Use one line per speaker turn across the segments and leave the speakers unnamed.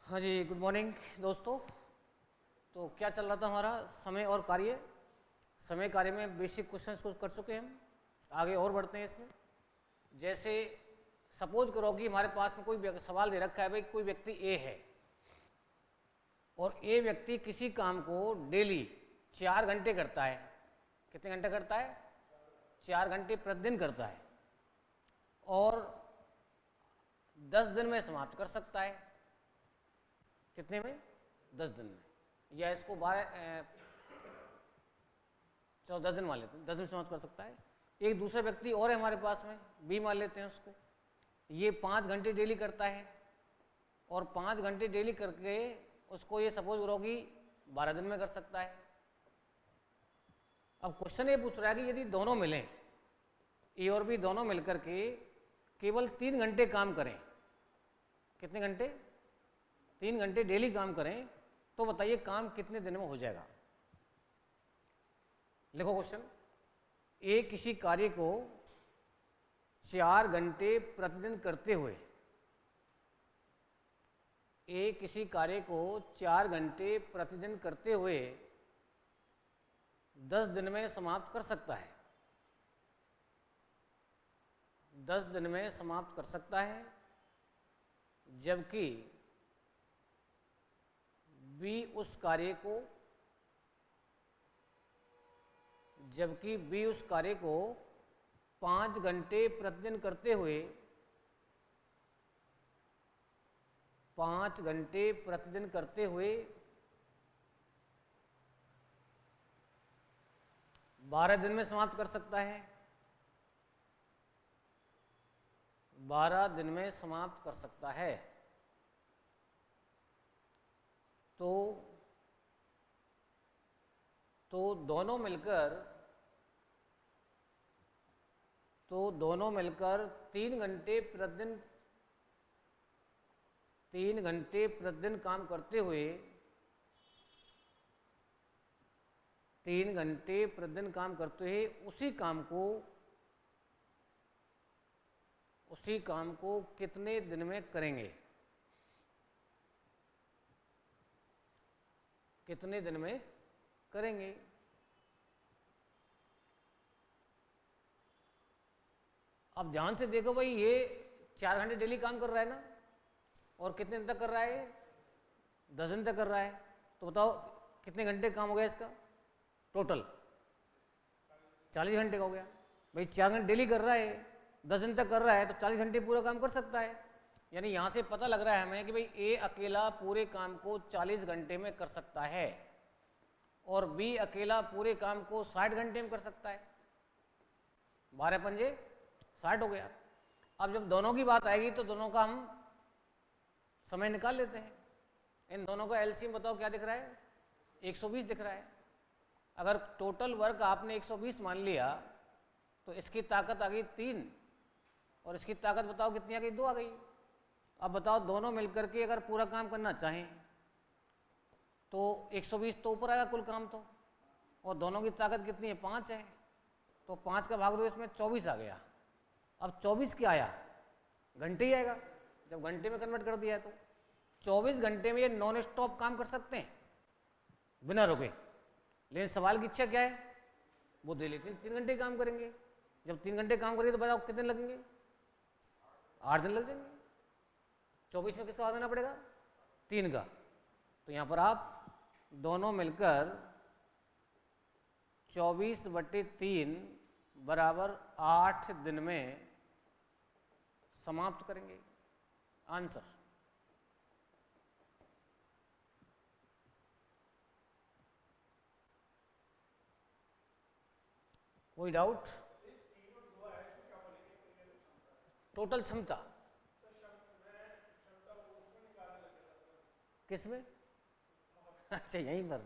हाँ जी, good morning दोस्तों। तो क्या चल रहा था हमारा समय और कार्य। समय कार्य में बेसिक क्वेश्चंस को कर चुके हैं हम। आगे और बढ़ते हैं इसमें। जैसे सपोज करो कि हमारे पास में कोई सवाल दे रखा है, भाई कोई व्यक्ति ए है और ए व्यक्ति किसी काम को डेली 4 घंटे करता है। कितने घंटे करता है? 4 घंटे प्रतिदिन करता है और 10 दिन में समाप्त कर सकता है। कितने में? 10 दिन में। या इसको 12 चलो 10 दिन मान लेते हैं, 10 दिन समाप्त कर सकता है। एक दूसरा व्यक्ति और है हमारे पास में, बी मान लेते हैं उसको। ये 5 घंटे डेली करता है और 5 घंटे डेली करके उसको ये सपोज करो कि 12 दिन में कर सकता है। अब क्वेश्चन ये पूछ रहा है कि यदि दोनों मिलें, ए और बी दोनों मिलकर के केवल 3 घंटे काम करें। कितने घंटे? 3 घंटे डेली काम करें तो बताइए काम कितने दिन में हो जाएगा। लिखो क्वेश्चन। ए किसी कार्य को 4 घंटे प्रतिदिन करते हुए, ए किसी कार्य को 4 घंटे प्रतिदिन करते हुए 10 दिन में समाप्त कर सकता है। 10 दिन में समाप्त कर सकता है, जबकि बी उस कार्य को 5 घंटे प्रतिदिन करते हुए 5 घंटे प्रतिदिन करते हुए 12 दिन में समाप्त कर सकता है। 12 दिन में समाप्त कर सकता है। तो दोनों मिलकर 3 घंटे प्रतिदिन काम करते हुए 3 घंटे प्रतिदिन काम करते हुए उसी काम को कितने दिन में करेंगे? कितने दिन में करेंगे? अब ध्यान से देखो भाई, ये 4 घंटे डेली काम कर रहा है ना, और कितने दिन तक कर रहा है? 10 दिन तक कर रहा है। तो बताओ कितने घंटे काम हो गया इसका टोटल? 40 घंटे का हो गया। भाई 4 घंटे डेली कर रहा है, 10 दिन तक कर रहा है, तो 40 घंटे पूरा काम कर सकता है। यानी यहाँ से पता लग रहा है हमें कि भाई ए अकेला पूरे काम को 40 घंटे में कर सकता है और बी अकेला पूरे काम को 60 घंटे में कर सकता है। 12 पंजे 60 हो गया। अब जब दोनों की बात आएगी तो दोनों का हम समय निकाल लेते हैं। इन दोनों का एलसीएम बताओ क्या दिख रहा है? 120 दिख रहा है। अगर टोटल वर्क आपने 120 मान लिया तो इसकी ताकत आ गई 3 और इसकी ताकत बताओ कितनी आ गई? 2 आ गई। अब बताओ दोनों मिलकर के अगर पूरा काम करना चाहें तो 120 तो ऊपर आएगा कुल काम तो, और दोनों की ताकत कितनी है? 5 है। तो 5 का भाग दो इसमें, 24 आ गया। अब 24 क्या आया? घंटे ही आएगा। जब घंटे में कन्वर्ट कर दिया है तो 24 घंटे में ये नॉन स्टॉप काम कर सकते हैं बिना रुके। लेकिन सवाल की इच्छा क्या है? वो दे लेते हैं 3 घंटे काम करेंगे। जब 3 घंटे काम करेंगे तो बताओ कितने लगेंगे? 8 दिन लग जाएंगे। 24 में किसका भाग देना पड़ेगा? 3 का। तो यहाँ पर आप दोनों मिलकर 24/3 बराबर 8 दिन में समाप्त करेंगे। आंसर। कोई डाउट? टोटल क्षमता किसमें? अच्छा यहीं पर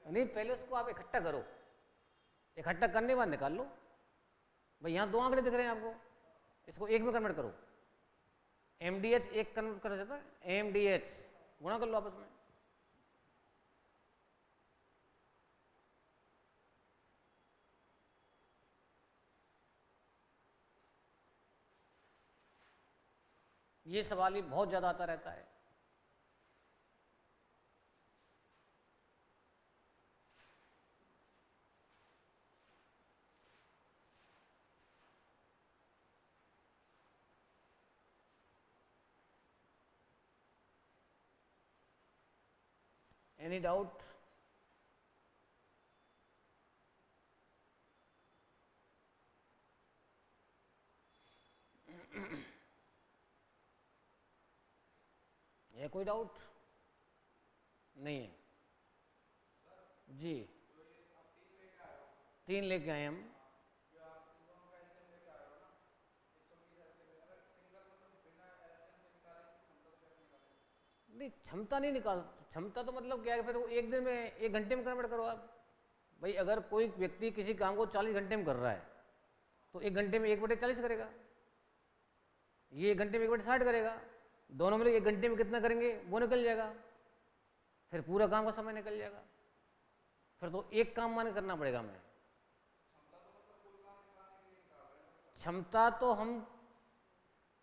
नहीं, पहले उसको आप इकट्ठा करो। इकट्ठा करने के बाद निकाल लो। भाई यहाँ 2 आंकड़े दिख रहे हैं आपको, इसको एक में कन्वर्ट करो। MDH एक कन्वर्ट कर जाता है, MDH गुणा कर लो आपस में। ये सवाल ही बहुत ज़्यादा आता रहता है। Any doubt? है कोई डाउट? नहीं है जी। 3 लेके आए हम। नहीं, क्षमता नहीं निकाल, क्षमता तो मतलब क्या है, फिर वो एक दिन में 1 घंटे में कन्वर्ट करो आप। भाई अगर कोई व्यक्ति किसी काम को 40 घंटे में कर रहा है तो 1 घंटे में 1/40 करेगा, ये 1 घंटे में 1/60 करेगा, दोनों मिले 1 घंटे में कितना करेंगे वो निकल जाएगा, फिर पूरा काम का समय निकल जाएगा। फिर तो एक काम माने करना पड़ेगा हमें। क्षमता तो हम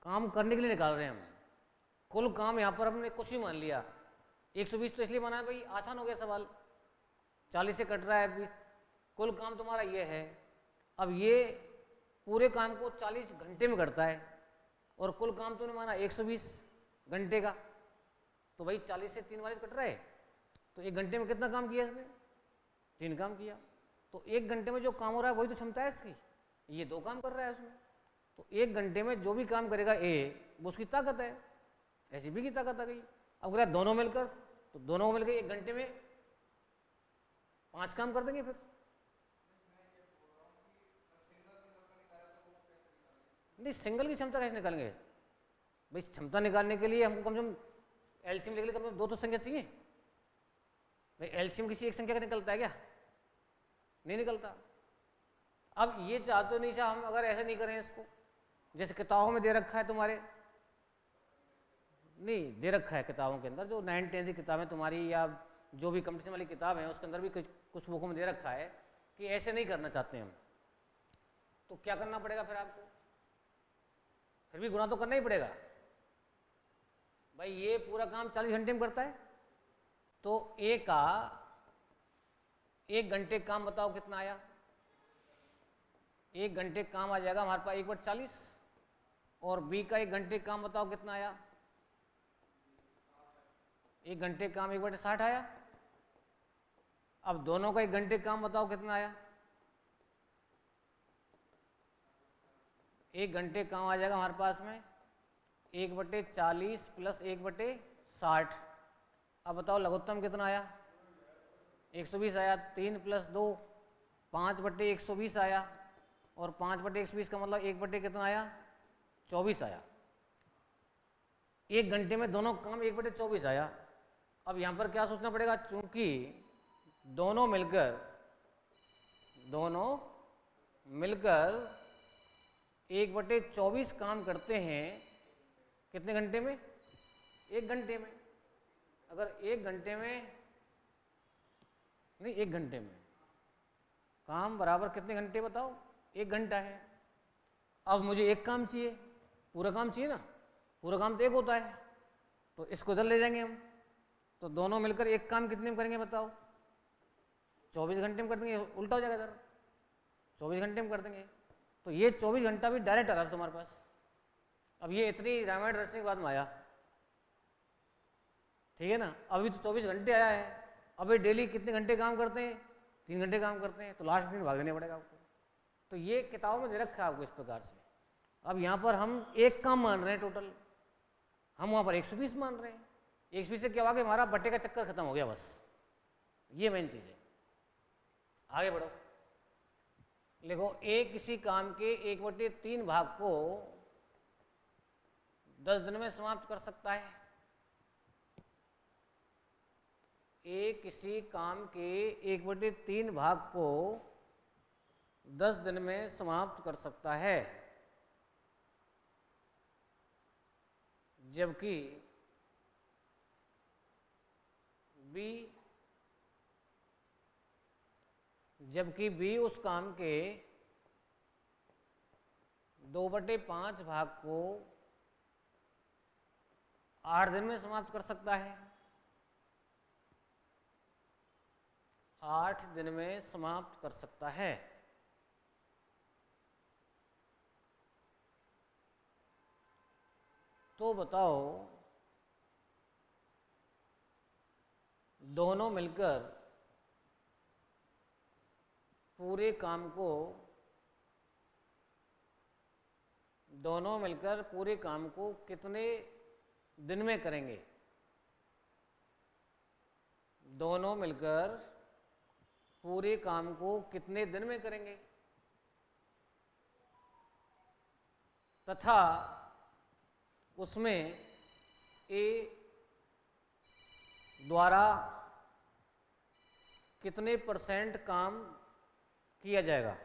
काम करने के लिए निकाल रहे हैं हम, कुल काम यहाँ पर हमने कुछ भी मान लिया। 120 तो इसलिए माना भाई आसान हो गया सवाल, 40 से कट रहा है 20, कुल काम तुम्हारा ये है। अब ये पूरे काम को 40 घंटे में करता है और कुल काम तूने माना 120 घंटे का, तो भाई 40 से 3 कट रहा है, तो 1 घंटे में कितना काम किया इसने? 3 काम किया। तो 1 घंटे में जो काम हो रहा है वही तो क्षमता है इसकी, ये 2 काम कर रहा है उसमें। तो 1 घंटे में जो भी काम करेगा ए, वो उसकी ताकत है, ऐसी भी की ताकत आ गई। अब अगर दोनों मिलकर, तो दोनों मिलकर 1 घंटे में 5 काम कर देंगे। फिर नहीं, सिंगल की क्षमता कैसे निकालेंगे भाई? क्षमता निकालने के लिए हमको कम से कम एलसीएम लेके कम से कम 2 तो संख्या चाहिए भाई। एलसीएम किसी एक संख्या का निकलता है क्या? नहीं निकलता। अब ये चाहते हो नहीं चाह, हम अगर ऐसे नहीं करें इसको, जैसे किताबों में दे रखा है तुम्हारे, नहीं दे रखा है किताबों के अंदर, जो 9th 10th की किताबें तुम्हारी या जो भी कंपटीशन वाली किताब है उसके अंदर भी कुछ बुकों में दे रखा है कि ऐसे नहीं करना चाहते हम, तो क्या करना पड़ेगा फिर आपको? फिर भी गुणा तो करना ही पड़ेगा भाई। ये पूरा काम 40 घंटे में करता है, तो ए का 1 घंटे काम बताओ कितना आया? 1 घंटे काम आ जाएगा हमारे पास 1/40, और बी का 1 घंटे काम बताओ कितना आया? 1 घंटे काम 1/60 आया। अब दोनों का 1 घंटे काम बताओ कितना आया? 1 घंटे काम आ जाएगा हमारे पास में 1/40 प्लस 1/60। अब बताओ लघुत्तम कितना आया? 120 आया। 3 + 2 5/120 आया, और 5/120 का मतलब 1 कितना आया? 24 आया। 1 घंटे में दोनों काम 1/24 आया। अब यहाँ पर क्या सोचना पड़ेगा? चूंकि दोनों मिलकर 1/24 काम करते हैं कितने घंटे में? 1 घंटे में। अगर 1 घंटे में नहीं, 1 घंटे में काम बराबर कितने घंटे बताओ? 1 घंटा है। अब मुझे एक काम चाहिए, पूरा काम चाहिए ना, पूरा काम तो एक होता है, तो इसको इधर ले जाएंगे हम, तो दोनों मिलकर एक काम कितने में करेंगे बताओ? 24 घंटे में कर देंगे, उल्टा हो जाएगा इधर, 24 घंटे में कर देंगे। तो ये 24 घंटा भी डायरेक्ट आ रहा था तुम्हारे पास। अब ये इतनी रामायण रचने के बाद में आया, ठीक है ना? अभी तो 24 घंटे आया है, अभी डेली कितने घंटे काम करते हैं? 3 घंटे काम करते हैं, तो लास्ट दिन भाग देना पड़ेगा आपको। तो ये किताबों में दे रखा है आपको इस प्रकार से। अब यहाँ पर हम एक काम मान रहे हैं टोटल, हम वहाँ पर 120 मान रहे हैं। 120 से क्या हुआ कि हमारा बटे का चक्कर खत्म हो गया, बस ये मेन चीज़ है। आगे बढ़ो, लिखो ए किसी काम के 1/3 भाग को 10 दिन में समाप्त कर सकता है। ए किसी काम के 1/3 भाग को 10 दिन में समाप्त कर सकता है, जबकि बी उस काम के 2/5 भाग को 8 दिन में समाप्त कर सकता है। 8 दिन में समाप्त कर सकता है। तो बताओ दोनों मिलकर पूरे काम को कितने दिन में करेंगे? दोनों मिलकर पूरे काम को कितने दिन में करेंगे? तथा उसमें ए द्वारा कितने % काम किया जाएगा?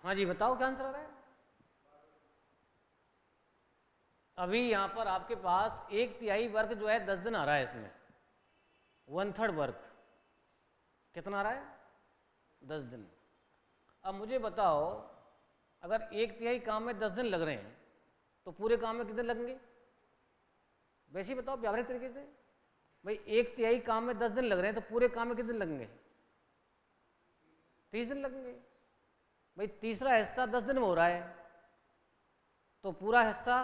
हाँ जी, बताओ क्या आंसर आ रहा है? अभी यहां पर आपके पास 1/3 वर्क जो है 10 दिन आ रहा है, इसमें 1/3 वर्क कितना आ रहा है? 10 दिन। अब मुझे बताओ, अगर 1/3 काम में 10 दिन लग रहे हैं तो पूरे काम में कितने लगेंगे? वैसे ही बताओ व्यावहारिक तरीके से। भाई 1/3 काम में 10 दिन लग रहे हैं तो पूरे काम में कितने दिन लगेंगे? 30 दिन लगेंगे। भाई तीसरा हिस्सा 10 दिन में हो रहा है तो पूरा हिस्सा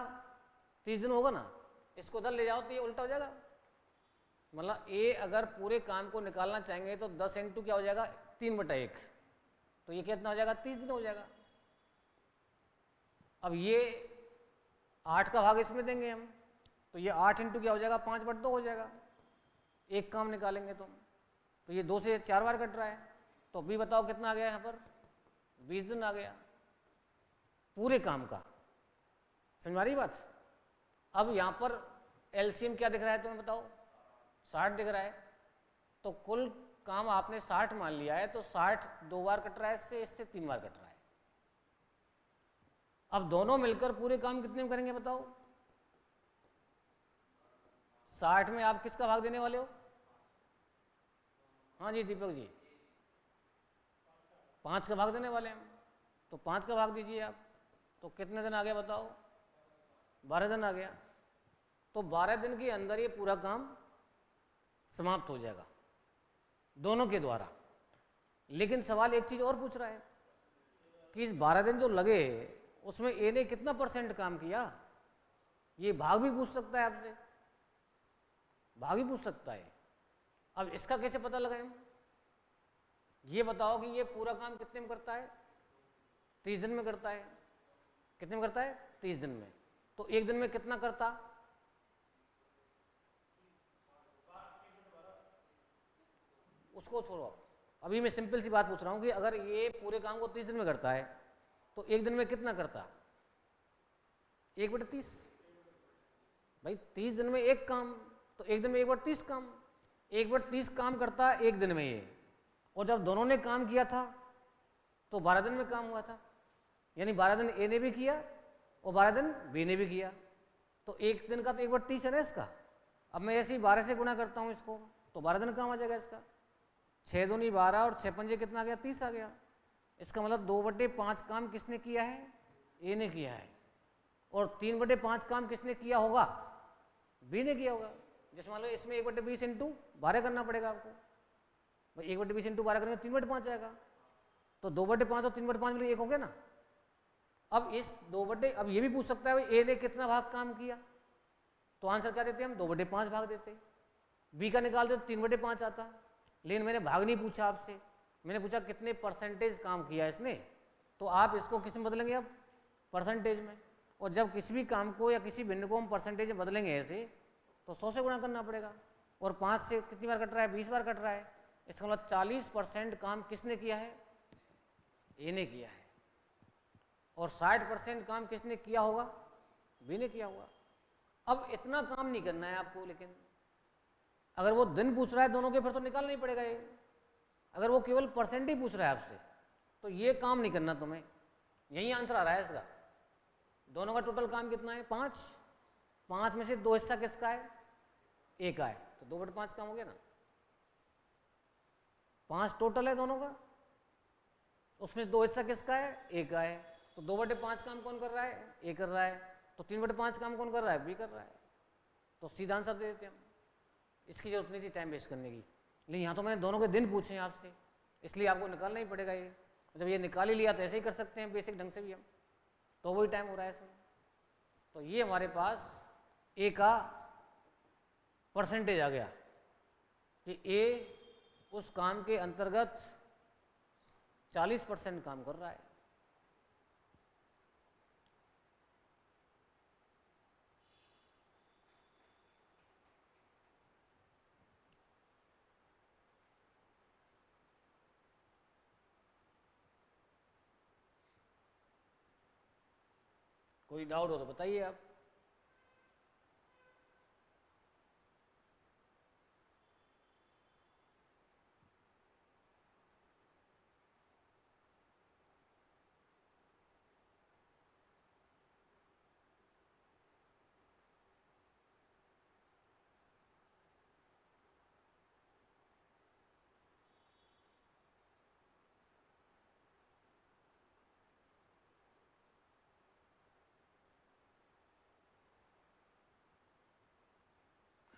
30 दिन होगा ना। इसको उधर ले जाओ तो ये उल्टा हो जाएगा। मतलब ए अगर पूरे काम को निकालना चाहेंगे तो 10 इंटू क्या हो जाएगा? 3/1, तो ये कितना हो जाएगा? 30 दिन हो जाएगा। अब ये 8 का भाग इसमें देंगे हम, तो ये 8 इंटू क्या हो जाएगा? 5/2 हो जाएगा। एक काम निकालेंगे तो ये 2 से 4 बार कट रहा है, तो अभी बताओ कितना आ गया यहाँ पर? 20 दिन आ गया पूरे काम का। समझ आ रही बात? अब यहाँ पर एलसीएम क्या दिख रहा है तुम्हें बताओ? 60 दिख रहा है। तो कुल काम आपने 60 मान लिया है, तो 60 2 बार कट रहा है, इससे 3 बार कट रहा है। अब दोनों मिलकर पूरे काम कितने में करेंगे बताओ? 60 में आप किसका भाग देने वाले हो? हाँ जी दीपक जी, 5 का भाग देने वाले हैं हम, तो 5 का भाग दीजिए आप। तो कितने दिन आ गया बताओ? 12 दिन आ गया। तो 12 दिन के अंदर ये पूरा काम समाप्त हो जाएगा दोनों के द्वारा। लेकिन सवाल एक चीज और पूछ रहा है कि इस 12 दिन जो लगे उसमें ए ने कितना % काम किया? ये भाग भी पूछ सकता है आपसे, भाग भी पूछ सकता है। अब इसका कैसे पता लगाएं? ये बताओ कि ये पूरा काम कितने में करता है? 30 दिन में करता है। कितने में करता है? 30 दिन में। तो एक दिन में कितना करता? उसको छोड़ो, अभी मैं सिंपल सी बात पूछ रहा हूं कि अगर ये पूरे काम को 30 दिन में करता है तो एक दिन में कितना करता? 1/30। भाई 30 दिन में एक काम, तो एक दिन में 1/30 काम। 1/30 काम करता है एक दिन में ये, और जब दोनों ने काम किया था तो 12 दिन में काम हुआ था। यानी 12 दिन ए ने भी किया और 12 दिन बी ने भी किया, तो एक दिन का तो 1/30 है ना इसका। अब मैं ऐसे ही 12 से गुणा करता हूँ इसको, तो 12 दिन काम आ जाएगा इसका। 6 दूनी 12 और 6 पंजे कितना आ गया? 30 आ गया। इसका मतलब 2/5 काम किसने किया है? ए ने किया है। और 3/5 काम किसने किया होगा? बी ने किया होगा। जैसे मान लो इसमें 1/20 इंटू 12 करना पड़ेगा आपको। भाई 1/20 इंटू 12 करेंगे 3/5 आएगा, तो 2/5 और 3/5 मिलकर 1 हो गया ना। अब इस अब ये भी पूछ सकता है भाई ए ने कितना भाग काम किया, तो आंसर क्या देते हैं हम? 2/5 भाग देते। बी का निकालते तो 3/5 आता। लेकिन मैंने भाग नहीं पूछा आपसे, मैंने पूछा कितने % काम किया इसने, तो आप इसको किस में बदलेंगे? अब परसेंटेज में। और जब किसी भी काम को या किसी भिन्न को हम परसेंटेज में बदलेंगे ऐसे, तो 100 से गुणा करना पड़ेगा। और 5 से कितनी बार कट रहा है? 20 बार कट रहा है। इसका मतलब 40% काम किसने किया है? ए ने किया है। और 60% काम किसने किया होगा? बी ने किया होगा। अब इतना काम नहीं करना है आपको, लेकिन अगर वो दिन पूछ रहा है दोनों के फिर तो निकालना ही पड़ेगा ये। अगर वो केवल परसेंट ही पूछ रहा है आपसे तो ये काम नहीं करना तुम्हें। यही आंसर आ रहा है इसका। दोनों का टोटल काम कितना है? 5। 5 में से 2 हिस्सा किसका है? A का है, तो 2/5 काम हो गया ना। 5 टोटल है दोनों का, उसमें 2 हिस्सा किसका है? A का है, तो 2/5 काम कौन कर रहा है? A कर रहा है। तो 3/5 काम कौन कर रहा है? B कर रहा है। तो सीधा आंसर दे देते हम। इसकी जरूरत नहीं थी टाइम वेस्ट करने की, लेकिन यहाँ तो मैंने दोनों के दिन पूछे हैं आपसे, इसलिए आपको निकालना ही पड़ेगा ये। जब ये निकाल ही लिया तो ऐसे ही कर सकते हैं बेसिक ढंग से भी हम, तो वही टाइम हो रहा है इसमें। तो ये हमारे पास A का परसेंटेज आ गया कि A उस काम के अंतर्गत 40% काम कर रहा है। कोई डाउट हो तो बताइए आप।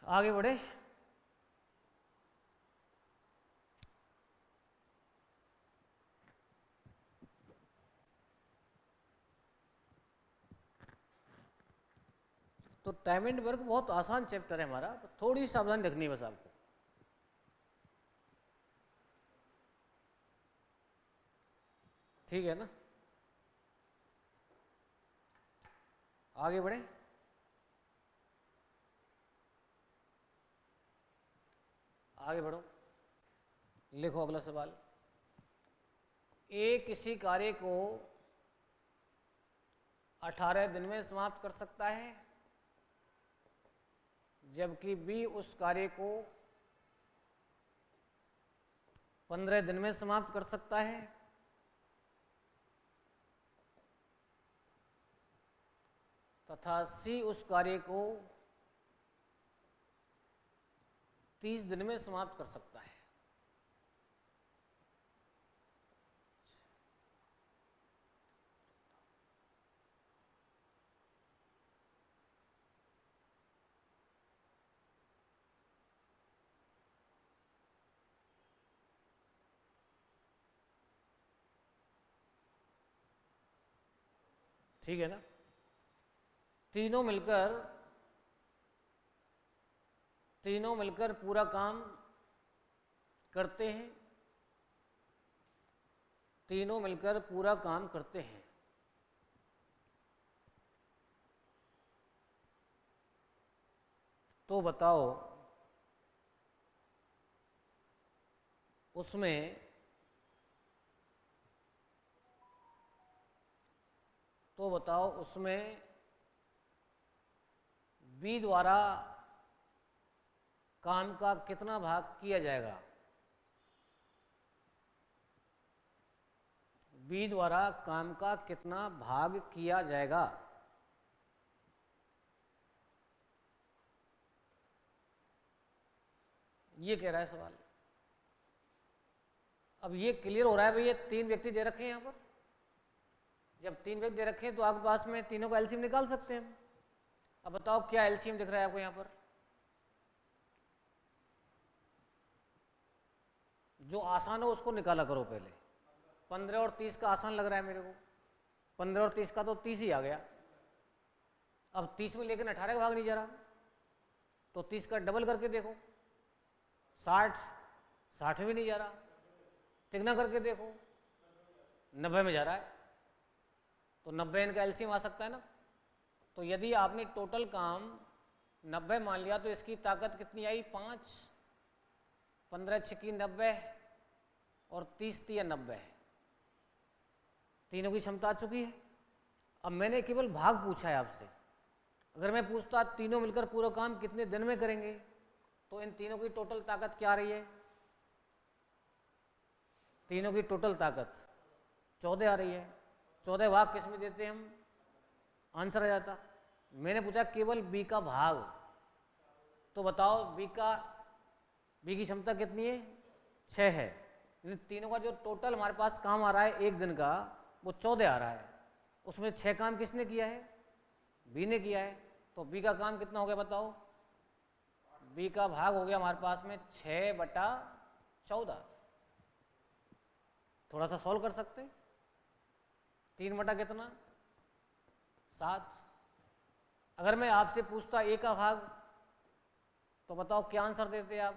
आगे बढ़े। तो टाइम एंड वर्क बहुत आसान चैप्टर है हमारा, थोड़ी सावधानी रखनी है बस आपको। ठीक है ना, आगे बढ़े। आगे बढ़ो, लिखो अगला सवाल। ए किसी कार्य को 18 दिन में समाप्त कर सकता है, जबकि बी उस कार्य को 15 दिन में समाप्त कर सकता है। तथा सी उस कार्य को 30 दिन में समाप्त कर सकता है। ठीक है ना, तीनों मिलकर पूरा काम करते हैं। तीनों मिलकर पूरा काम करते हैं। तो बताओ उसमें बी द्वारा काम का कितना भाग किया जाएगा? बी द्वारा काम का कितना भाग किया जाएगा? ये कह रहा है सवाल। अब ये क्लियर हो रहा है भाई, ये 3 व्यक्ति दे रखे हैं यहां पर। जब 3 व्यक्ति दे रखे हैं तो आपके पास में तीनों का एलसीएम निकाल सकते हैं। अब बताओ क्या एलसीएम दिख रहा है आपको यहां पर? जो आसान हो उसको निकाला करो पहले। 15 और 30 का आसान लग रहा है मेरे को। 15 और 30 का तो 30 ही आ गया। अब 30 में लेकिन 18 का भाग नहीं जा रहा, तो 30 का डबल करके देखो। 60 में भी नहीं जा रहा, तिगना करके देखो 90 में जा रहा है, तो 90 इनका एलसीएम आ सकता है ना। तो यदि आपने टोटल काम 90 मान लिया तो इसकी ताकत कितनी आई? 5, 15 छिकी 90 और 30 तिया 90, तीनों की क्षमता आ चुकी है। अब मैंने केवल भाग पूछा है आपसे, अगर मैं पूछता तीनों मिलकर पूरा काम कितने दिन में करेंगे, तो इन तीनों की टोटल ताकत क्या आ रही है? तीनों की टोटल ताकत 14 आ रही है। 14 भाग किस में देते हम? आंसर आ जाता। मैंने पूछा केवल बी का भाग, तो बताओ बी की क्षमता कितनी है? 6 है। इन तीनों का जो टोटल हमारे पास काम आ रहा है एक दिन का, वो 14 आ रहा है। उसमें 6 काम किसने किया है? बी ने किया है। तो बी का काम कितना हो गया बताओ? बी का भाग हो गया हमारे पास में 6/14। थोड़ा सा सॉल्व कर सकते हैं। 3 बटा कितना? 7। अगर मैं आपसे पूछता ए का भाग, तो बताओ क्या आंसर देते आप?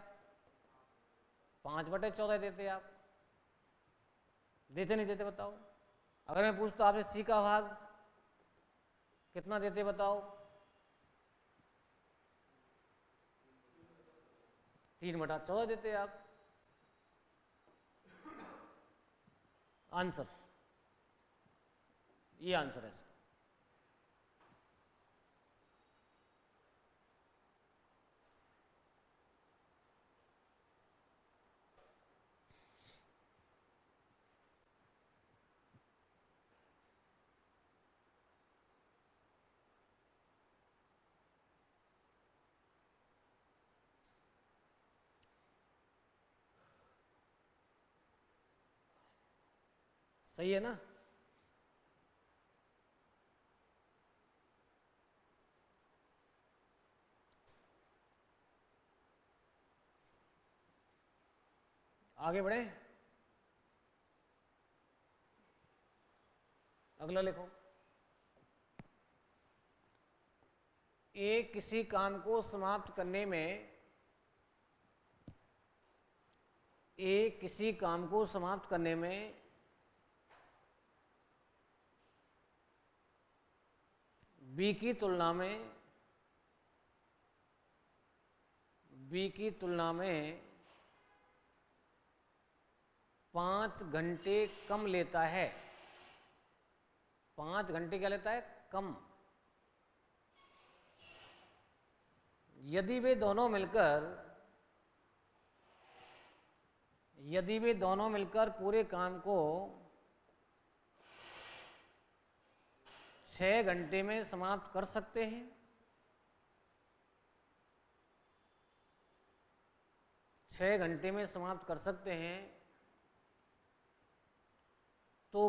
5/14 देते आप। देते नहीं देते बताओ? अगर मैं पूछता आपसे सी का भाग कितना देते बताओ? 3/14 देते आप। आंसर, ये आंसर है। सही है ना? आगे बढ़े, अगला लिखो। ए किसी काम को समाप्त करने में, ए किसी काम को समाप्त करने में बी की तुलना में 5 घंटे कम लेता है। 5 घंटे क्या लेता है? कम। यदि वे दोनों मिलकर पूरे काम को 6 घंटे में समाप्त कर सकते हैं, तो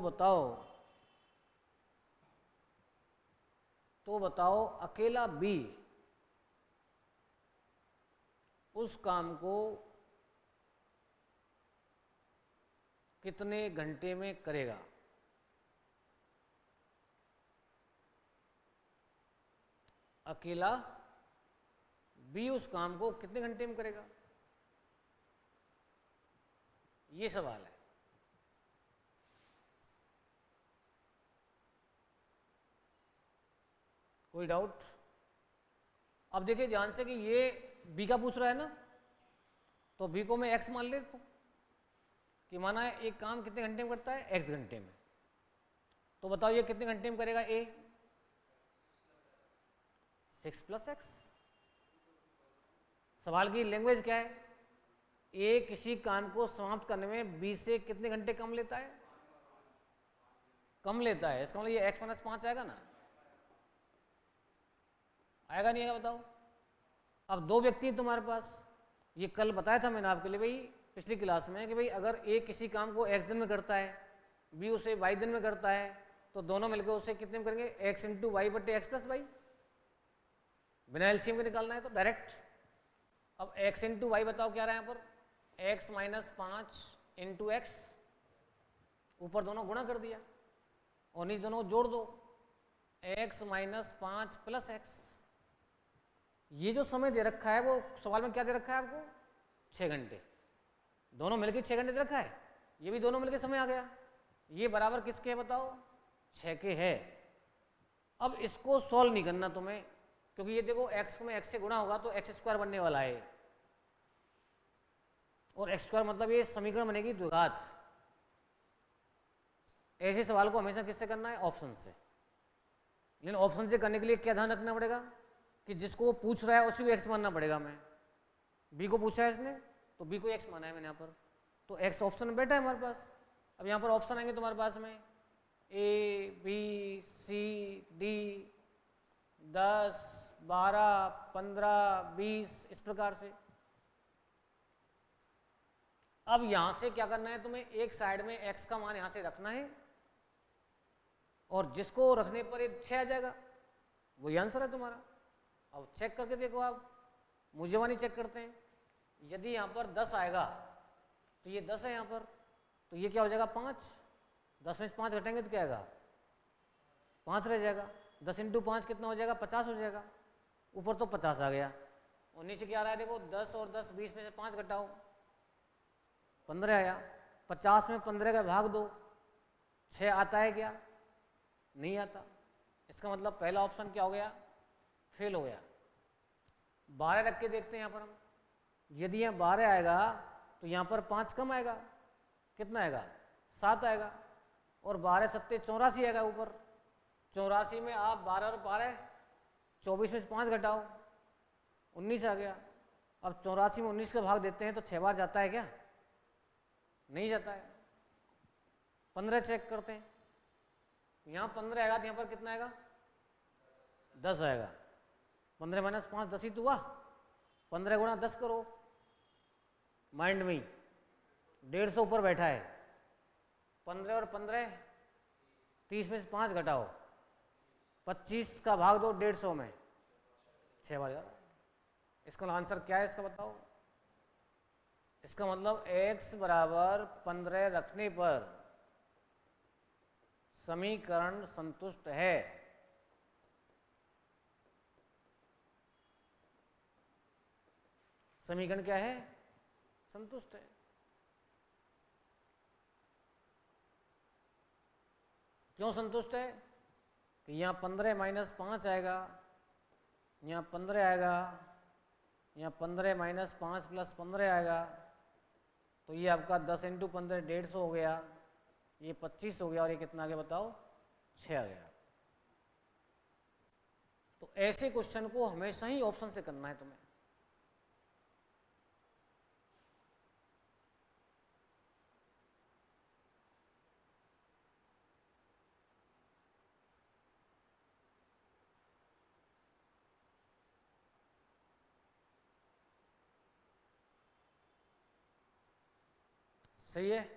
बताओ अकेला बी उस काम को कितने घंटे में करेगा? अकेला बी उस काम को कितने घंटे में करेगा? ये सवाल है। कोई डाउट? अब देखिए ध्यान से कि ये बी का पूछ रहा है ना, तो बी को मैं एक्स मान लेता हूं कि माना है एक काम कितने घंटे में करता है? एक्स घंटे में। तो बताओ ये कितने घंटे में करेगा? ए 6 + x। सवाल की लैंग्वेज क्या है? ए किसी काम को समाप्त करने में बी से कितने घंटे कम लेता है? कम लेता है। इसका मतलब ये x - 5 आएगा ना? आएगा नहीं आएगा बताओ? अब 2 व्यक्ति हैं तुम्हारे पास। ये कल बताया था मैंने आपके लिए भाई पिछली क्लास में कि भाई अगर ए किसी काम को x दिन में करता है, बी उसे y दिन में करता है, तो दोनों मिलकर उसे कितने में करेंगे? x × y/x + y। बिना एलसीएम के निकालना है तो डायरेक्ट। अब x × y बताओ क्या रहा है यहाँ पर? x - 5 × x। ऊपर दोनों गुणा कर दिया और नीचे दोनों जोड़ दो, x - 5 + x। ये जो समय दे रखा है वो सवाल में क्या दे रखा है आपको? 6 घंटे। दोनों मिलकर 6 घंटे दे रखा है। ये भी दोनों मिलकर समय आ गया। ये बराबर किसके है बताओ? 6 के है। अब इसको सॉल्व नहीं करना तुम्हें, क्योंकि ये देखो x में x से गुणा होगा तो x² बनने वाला है, और x² मतलब ये समीकरण बनेगी द्विघात। ऐसे सवाल को हमेशा किससे करना है? ऑप्शन से। लेकिन ऑप्शन से करने के लिए क्या ध्यान रखना पड़ेगा? कि जिसको वो पूछ रहा है उसी को एक्स मानना पड़ेगा। मैं बी को पूछा है इसने तो बी को एक्स माना है मैंने यहाँ पर, तो एक्स ऑप्शन में बैठा है हमारे पास। अब यहाँ पर ऑप्शन आएंगे तुम्हारे पास में ए बी सी डी 10 12 15 20 इस प्रकार से। अब यहां से क्या करना है तुम्हें, एक साइड में x का मान यहां से रखना है और जिसको रखने पर ये 6 आ जाएगा, वही आंसर है तुम्हारा। अब चेक करके देखो आप, मूल्यवानी चेक करते हैं। यदि यहां पर 10 आएगा तो ये 10 है यहां पर, तो ये क्या हो जाएगा 5। 10 में से 5 घटेंगे तो क्या आएगा 5 रह जाएगा। 10 इंटू 5 कितना हो जाएगा 50 हो जाएगा। ऊपर तो 50 आ गया और नीचे क्या आ रहा है देखो 10 और 10 20 में से 5 घटाओ 15 आया। 50 में 15 का भाग दो 6 आता है क्या, नहीं आता। इसका मतलब पहला ऑप्शन क्या हो गया, फेल हो गया। 12 रख के देखते हैं यहाँ पर हम, यदि यहाँ 12 आएगा तो यहाँ पर 5 कम आएगा, कितना आएगा 7 आएगा और 12 सत्ते 84 आएगा ऊपर। 84 में आप 12 और 12 24 में से 5 घटाओ 19 आ गया। अब 84 में 19 का भाग देते हैं तो 6 बार जाता है क्या, नहीं जाता है। 15 चेक करते हैं, यहाँ 15 आएगा तो यहाँ पर कितना आएगा 10 आएगा। 15 माइनस 5 10 ही तो हुआ। 15 गुणा 10 करो माइंड में ही, 150 ऊपर बैठा है। 15 और 15 30 में से 5 घटाओ 25 का भाग दो 150 में 6 बार जाता है। इसका आंसर क्या है इसका बताओ। इसका मतलब x बराबर 15 रखने पर समीकरण संतुष्ट है। समीकरण क्या है, संतुष्ट है। क्यों संतुष्ट है कि यहाँ 15 माइनस 5 आएगा, यहाँ 15 आएगा, यहाँ 15 माइनस 5 प्लस 15 आएगा, तो ये आपका 10 इंटू 15 150 हो गया, ये 25 हो गया और ये कितना आ गया बताओ 6 आ गया। तो ऐसे क्वेश्चन को हमेशा ही ऑप्शन से करना है तुम्हें। सही है।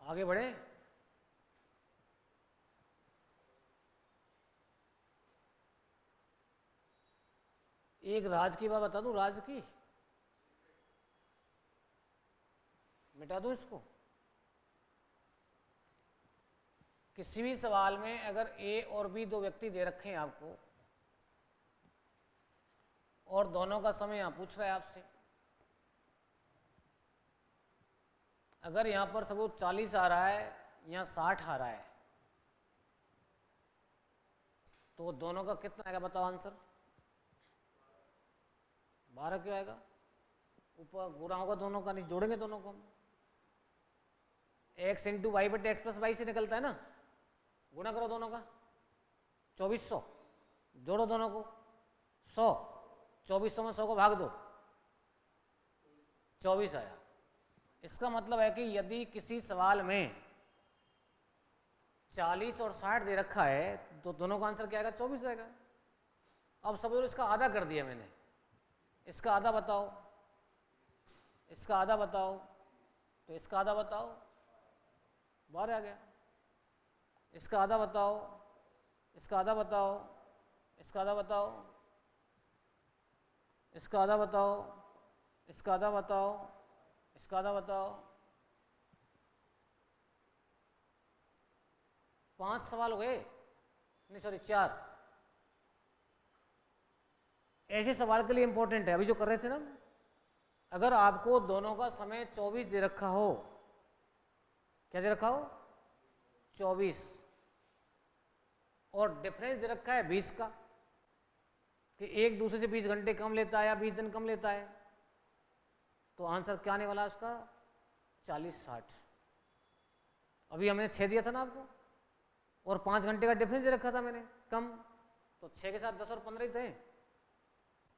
आगे बढ़े। एक राज की बात बता दूं, राज की मिटा दूं इसको। किसी भी सवाल में अगर ए और बी दो व्यक्ति दे रखे हैं आपको और दोनों का समय यहां पूछ रहा है आपसे, अगर यहां पर सबूत 40 आ रहा है, यहां 60 आ रहा है, तो दोनों का कितना आएगा बताओ आंसर। 12 क्यों आएगा, ऊपर गुणा होगा दोनों का, नहीं जोड़ेंगे दोनों को हम। एक्स इंटू वाई बटे एक्स प्लस वाई से निकलता है ना, गुणा करो दोनों का 2400, जोड़ो दोनों को 100, 2400 में 100 को भाग दो 24 आया। इसका मतलब है कि यदि किसी सवाल में 40 और 60 दे रखा है तो दोनों का आंसर क्या आएगा 24 आएगा। अब सब इसका आधा कर दिया मैंने, इसका आधा बताओ, इसका आधा बताओ, तो इसका आधा बताओ 12 आ गया। इसका आधा बताओ, इसका आधा बताओ, इसका आधा बताओ, इसका आधा बताओ, इसका आधा बताओ, इसका आधा बताओ। 5 सवाल हो गए, नहीं सॉरी 4। ऐसे सवाल के लिए इंपॉर्टेंट है, अभी जो कर रहे थे ना, अगर आपको दोनों का समय 24 दे रखा हो, क्या दे रखा हो 24, और डिफरेंस दे रखा है 20 का, कि एक दूसरे से 20 घंटे कम लेता है या 20 दिन कम लेता है, तो आंसर क्या आने वाला है उसका 40-60। अभी हमने 6 दिया था ना आपको, और 5 घंटे का डिफरेंस दे रखा था मैंने कम, तो 6 के साथ 10 और 15 ही थे।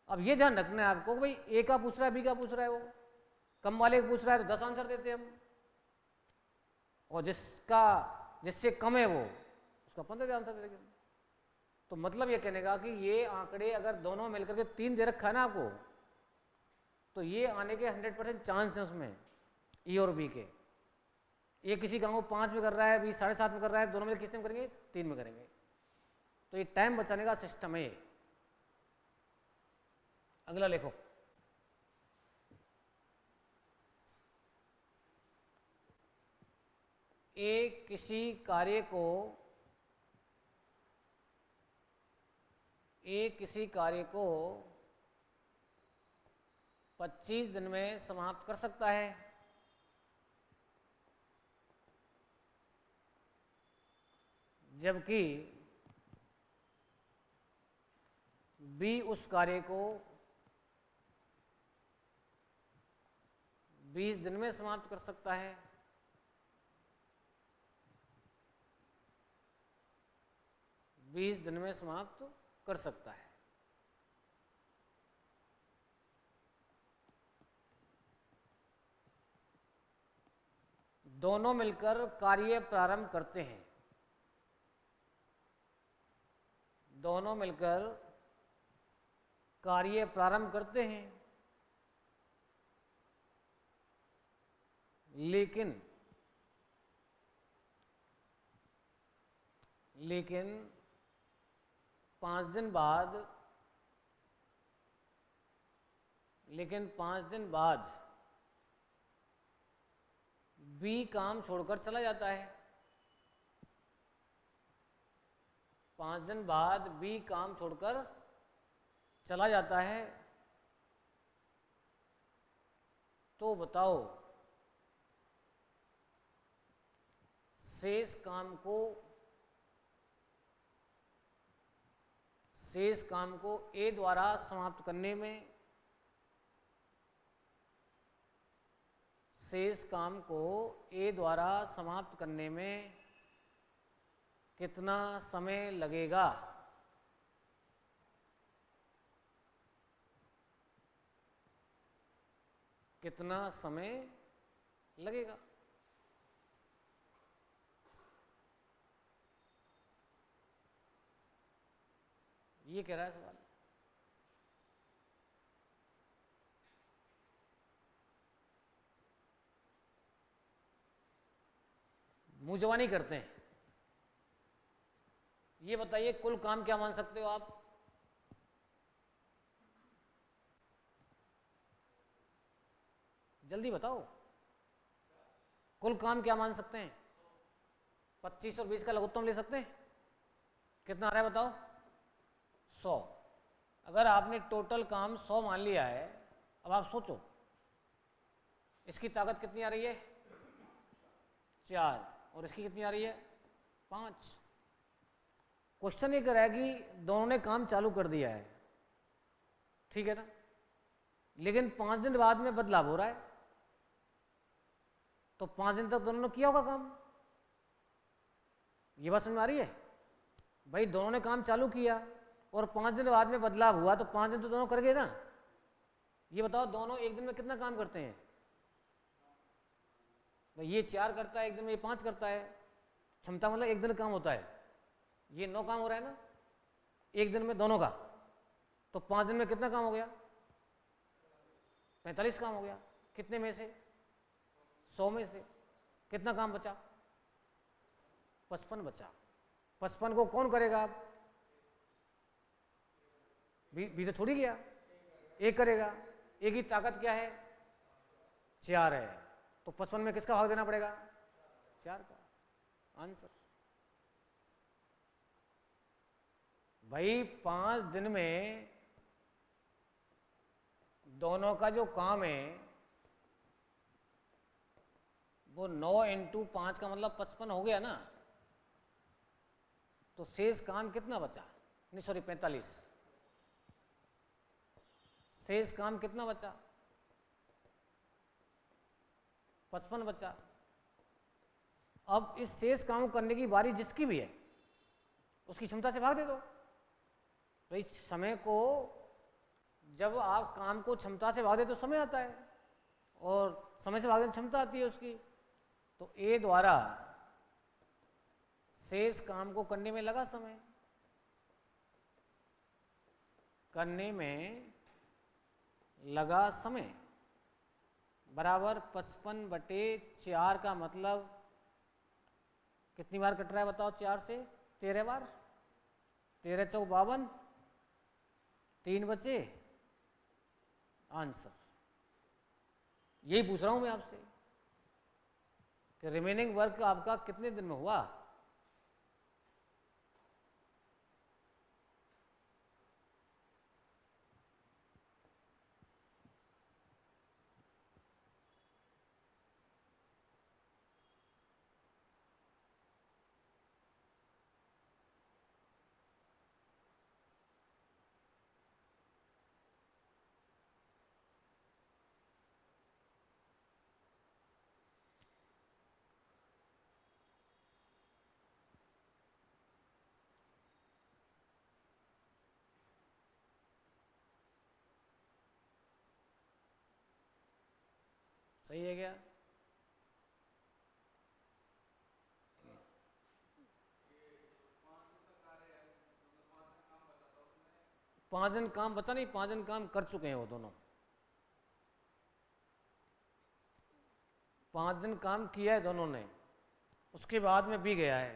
अब ये ध्यान रखना है आपको, भाई ए का पूछ रहा है, बी का पूछ रहा है, वो कम वाले का पूछ रहा है तो 10 आंसर देते हैं हम, और जिससे कम है वो उसका 15 आंसर दे देंगे। तो मतलब ये कहने का कि ये आंकड़े अगर दोनों मिलकर के 3 दे रखा है ना आपको, तो ये आने के 100% चांस है उसमें, ई और बी के। ये किसी काम को 5 में कर रहा है, बी 7.5 में कर रहा है, दोनों में कितने में करेंगे 3 में करेंगे। तो ये टाइम बचाने का सिस्टम है। अगला लिखो, किसी कार्य को 25 दिन में समाप्त कर सकता है, जबकि बी उस कार्य को 20 दिन में समाप्त कर सकता है। दिन में समाप्त कर सकता है। दोनों मिलकर कार्य प्रारंभ करते हैं। दोनों मिलकर कार्य प्रारंभ करते हैं, लेकिन 5 दिन बाद बी काम छोड़कर चला जाता है। 5 दिन बाद बी काम छोड़कर चला जाता है, तो बताओ शेष काम को ए द्वारा समाप्त करने में कितना समय लगेगा? ये कह रहा है सवाल। मुंह जवानी करते हैं। ये बताइए कुल काम क्या मान सकते हो आप? जल्दी बताओ, कुल काम क्या मान सकते हैं? 25 और 20 का लघुत्तम ले सकते हैं? कितना आ रहा है बताओ? 100। अगर आपने टोटल काम 100 मान लिया है, अब आप सोचो इसकी ताकत कितनी आ रही है? 4, और इसकी कितनी आ रही है? 5। क्वेश्चन ये कर रहा है कि दोनों ने काम चालू कर दिया है, ठीक है ना, लेकिन 5 दिन बाद में बदलाव हो रहा है, तो 5 दिन तक दोनों ने किया होगा काम। ये बात समझ में आ रही है? भाई दोनों ने काम चालू किया और 5 दिन बाद में बदलाव हुआ, तो 5 दिन तो दोनों कर गए ना। ये बताओ दोनों एक दिन में कितना काम करते हैं? भाई ये 4 करता है एक दिन में, ये 5 करता है। क्षमता मतलब एक दिन काम होता है, ये 9 काम हो रहा है ना एक दिन में दोनों का, तो 5 दिन में कितना काम हो गया? 45 काम हो गया। कितने में से? 100 में से। कितना काम बचा? 55 बचा। 55 को कौन करेगा? आप बी तो छोड़ ही गया, एक करेगा। एक की ताकत क्या है? 4 है, तो 55 में किसका भाग देना पड़ेगा? 4 का। आंसर। भाई 5 दिन में दोनों का जो काम है वो 9 × 5 का मतलब 55 हो गया ना। तो शेष काम कितना बचा? नहीं सॉरी 45। शेष काम कितना बचा? 55 बचा। अब इस शेष काम को करने की बारी जिसकी भी है उसकी क्षमता से भाग दे दो। तो इस समय को जब आप काम को क्षमता से भाग दे तो समय आता है, और समय से भागने में क्षमता आती है उसकी। तो ए द्वारा शेष काम को करने में लगा समय, करने में लगा समय बराबर 55/4 का मतलब कितनी बार कट रहा है बताओ? 4 से 13 बार। 13 × 4 = 52। 3 बचे। आंसर यही पूछ रहा हूं मैं आपसे कि रिमेनिंग वर्क आपका कितने दिन में हुआ? सही है क्या? पांच दिन काम बचा नहीं, 5 दिन काम कर चुके हैं वो दोनों। 5 दिन काम किया है दोनों ने, उसके बाद में भी गया है।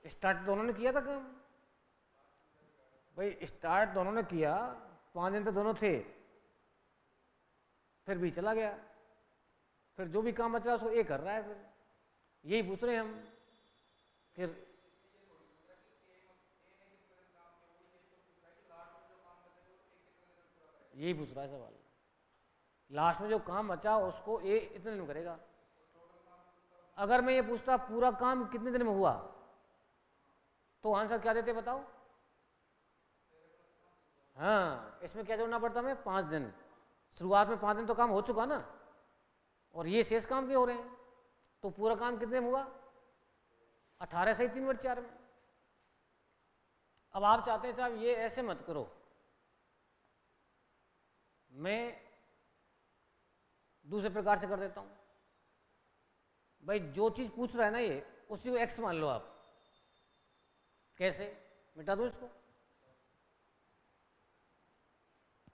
स्टार्ट दोनों ने किया था काम भाई, स्टार्ट दोनों ने किया, 5 दिन तो दोनों थे, फिर भी चला गया, फिर जो भी काम बच रहा है उसको ए कर रहा है। फिर यही पूछ रहे हैं हम कि यही पूछ रहा है सवाल, लास्ट में जो काम बचा उसको ए इतने दिन में करेगा। अगर मैं ये पूछता पूरा काम कितने दिन में हुआ तो आंसर क्या देते बताओ? हाँ, इसमें क्या जोड़ना पड़ता हमें? 5 दिन। शुरुआत में 5 दिन तो काम हो चुका ना, और ये शेष काम के हो रहे हैं, तो पूरा काम कितने में हुआ? 18 सही 3/4 में। अब आप चाहते हैं साहब ये ऐसे मत करो, मैं दूसरे प्रकार से कर देता हूं। भाई जो चीज पूछ रहा है ना ये, उसी को एक्स मान लो आप। कैसे? मिटा दो इसको।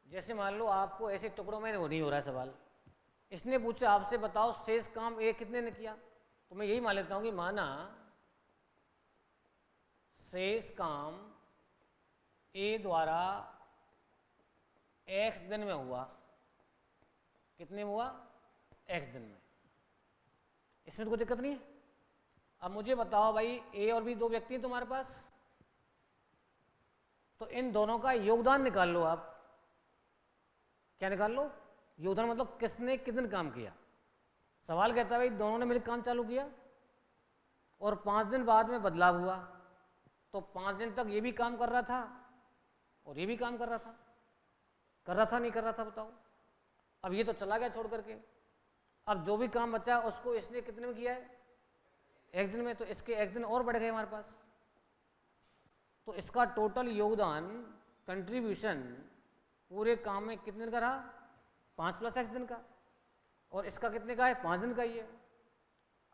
जैसे मान लो आपको ऐसे टुकड़ों में नहीं हो रहा है सवाल, इसने पूछा आपसे बताओ शेष काम ए कितने ने किया, तो मैं यही मान लेता हूं कि माना शेष काम ए द्वारा x दिन में हुआ। कितने में हुआ? x दिन में। इसमें तो कोई दिक्कत नहीं है। अब मुझे बताओ भाई ए और बी 2 व्यक्ति हैं तुम्हारे पास, तो इन दोनों का योगदान निकाल लो आप। क्या निकाल लो? योगदान मतलब किसने कितने दिन काम किया। सवाल कहता है भाई दोनों ने मिलकर काम चालू किया और 5 दिन बाद में बदलाव हुआ, तो 5 दिन तक ये भी काम कर रहा था और ये भी काम कर रहा था। कर रहा था नहीं कर रहा था बताओ? अब ये तो चला गया छोड़ करके, अब जो भी काम बचा उसको इसने कितने में किया है? x दिन में। तो इसके x दिन और बढ़ गए हमारे पास, तो इसका टोटल योगदान कंट्रीब्यूशन पूरे काम में कितने दिन का रहा? 5 + x दिन का। और इसका कितने का है? 5 दिन का ही है।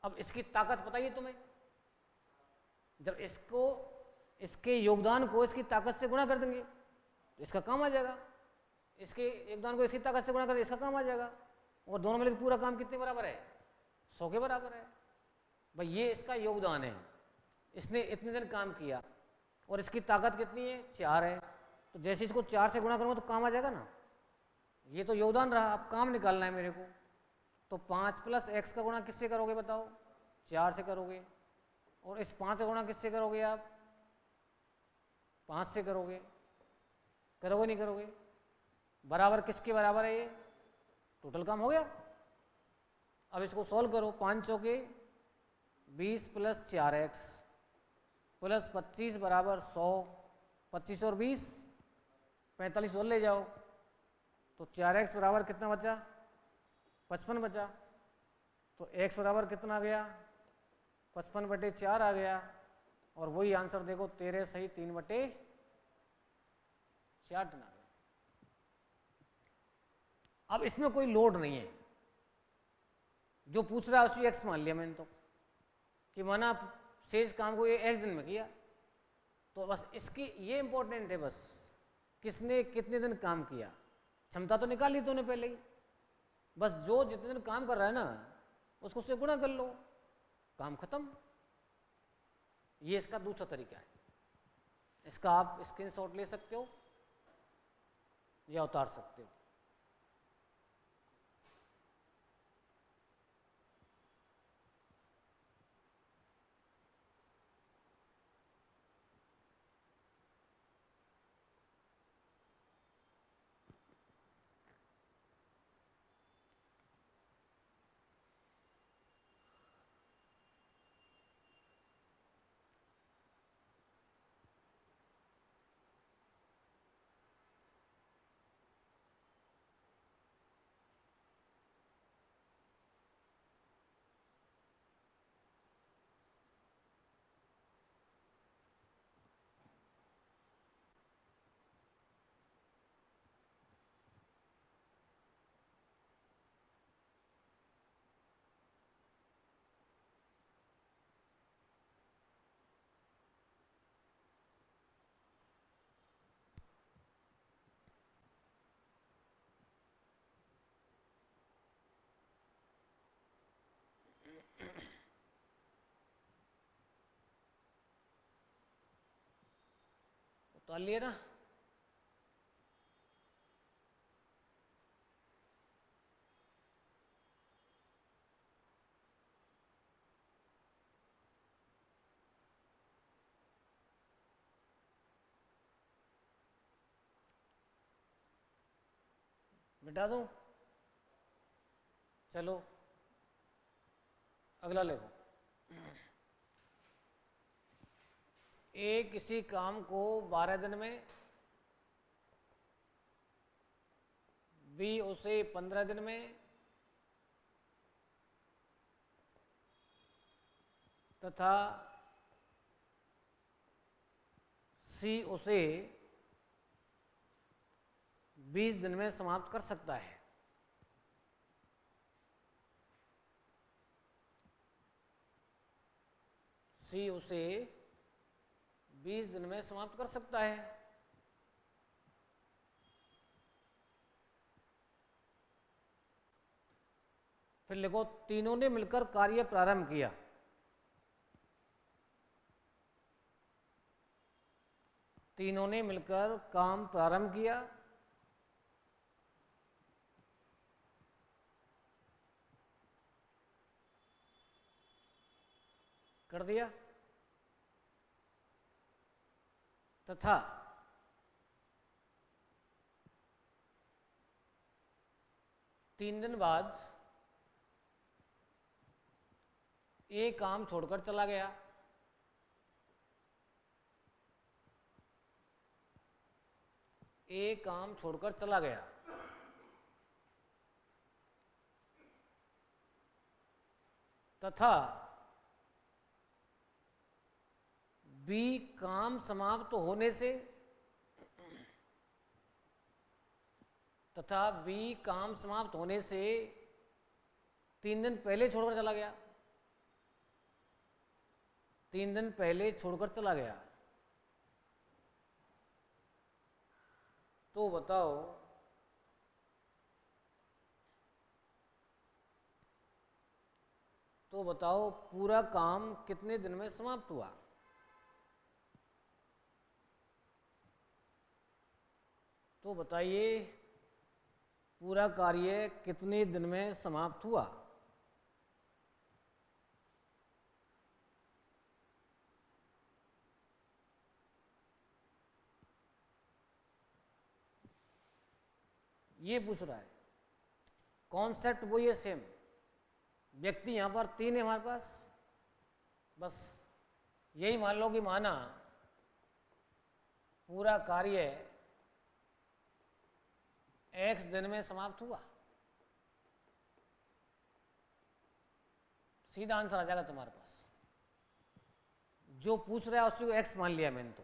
अब इसकी ताकत पता ही है तुम्हें, जब इसको इसके योगदान को इसकी ताकत से गुणा कर देंगे तो इसका काम आ जाएगा, इसके योगदान को इसकी ताकत से गुणा कर इसका काम आ जाएगा, और दोनों मिलकर पूरा काम कितने बराबर है? 100 के बराबर है। भाई ये इसका योगदान है, इसने इतने दिन काम किया और इसकी ताकत कितनी है? 4 है। तो जैसे इसको 4 से गुणा करूँगा तो काम आ जाएगा ना। ये तो योगदान रहा, अब काम निकालना है मेरे को। तो 5 + x का गुणा किससे करोगे बताओ? 4 से करोगे। और इस 5 का गुणा किससे करोगे आप? 5 से करोगे, करोगे नहीं करोगे? बराबर किसके बराबर है ये? टोटल काम हो गया। अब इसको सॉल्व करो। 5 चौके 20 प्लस 4x प्लस 25 बराबर 100। 25 और 20 45 और ले जाओ तो 4x बराबर कितना बचा? 55 बचा। तो x बराबर कितना आ गया? 55/4 आ गया। और वही आंसर देखो 13 सही 3/4 टन आ गया। अब इसमें कोई लोड नहीं है, जो पूछ रहा है उसी x मान लिया मैंने, तो कि माना शेष काम को ये x दिन में किया, तो बस इसकी ये इंपॉर्टेंट है, बस किसने कितने दिन काम किया, क्षमता तो निकाल ली तूने पहले ही, बस जो जितने दिन काम कर रहा है ना उसको उससे गुणा कर लो, काम खत्म। ये इसका दूसरा तरीका है। इसका आप स्क्रीनशॉट ले सकते हो या उतार सकते हो। उतार लिए ना? मिटा दूं? चलो अगला लिखो। ए किसी काम को 12 दिन में, बी उसे 15 दिन में, तथा सी उसे 20 दिन में समाप्त कर सकता है। सी उसे 20 दिन में समाप्त कर सकता है। फिर लिखो तीनों ने मिलकर कार्य प्रारंभ किया। तीनों ने मिलकर काम प्रारंभ किया। कर दिया। तथा तीन दिन बाद ये काम छोड़कर चला गया। ये काम छोड़कर चला गया। तथा बी काम समाप्त होने से, तथा बी काम समाप्त होने से 3 दिन पहले छोड़कर चला गया। 3 दिन पहले छोड़कर चला गया। तो बताओ पूरा काम कितने दिन में समाप्त हुआ? तो बताइए पूरा कार्य कितने दिन में समाप्त हुआ? ये पूछ रहा है, कॉन्सेप्ट वही है सेम, व्यक्ति यहाँ पर 3 है हमारे पास, बस यही मान लो कि माना पूरा कार्य x दिन में समाप्त हुआ, सीधा आंसर आ जाएगा तुम्हारे पास। जो पूछ रहा है उसी को x मान लिया मैंने। तो